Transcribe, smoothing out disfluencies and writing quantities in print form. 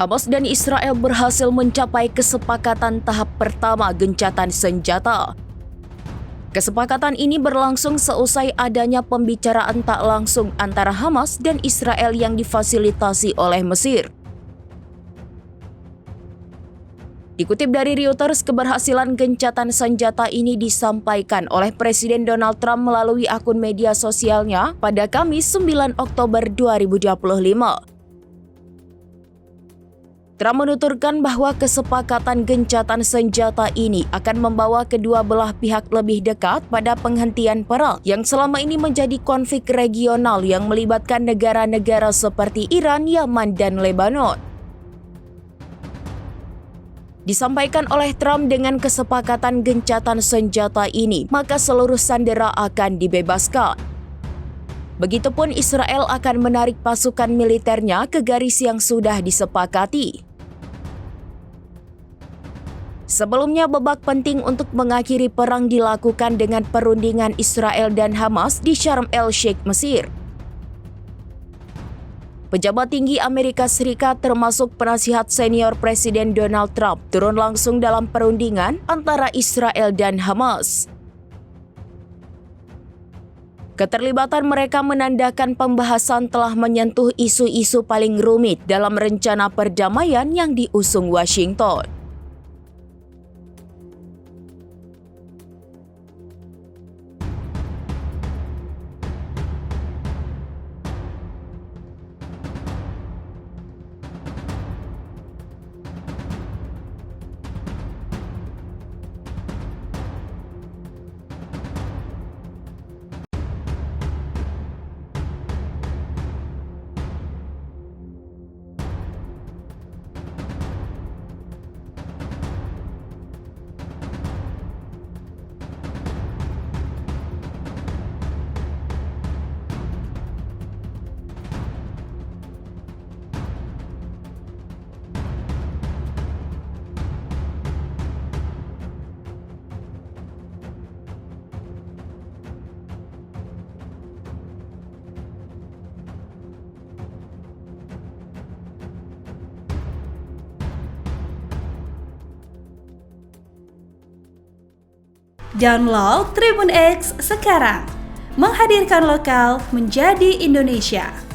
Hamas dan Israel berhasil mencapai kesepakatan tahap pertama gencatan senjata. Kesepakatan ini berlangsung seusai adanya pembicaraan tak langsung antara Hamas dan Israel yang difasilitasi oleh Mesir. Dikutip dari Reuters, keberhasilan gencatan senjata ini disampaikan oleh Presiden Donald Trump melalui akun media sosialnya pada Kamis 9 Oktober 2025. Trump menuturkan bahwa kesepakatan gencatan senjata ini akan membawa kedua belah pihak lebih dekat pada penghentian perang yang selama ini menjadi konflik regional yang melibatkan negara-negara seperti Iran, Yaman, dan Lebanon. Disampaikan oleh Trump, dengan kesepakatan gencatan senjata ini, maka seluruh sandera akan dibebaskan. Begitupun Israel akan menarik pasukan militernya ke garis yang sudah disepakati. Sebelumnya, babak penting untuk mengakhiri perang dilakukan dengan perundingan Israel dan Hamas di Sharm el-Sheikh, Mesir. Pejabat tinggi Amerika Serikat termasuk penasihat senior Presiden Donald Trump turun langsung dalam perundingan antara Israel dan Hamas. Keterlibatan mereka menandakan pembahasan telah menyentuh isu-isu paling rumit dalam rencana perdamaian yang diusung Washington. Download Tribun X sekarang, menghadirkan lokal menjadi Indonesia.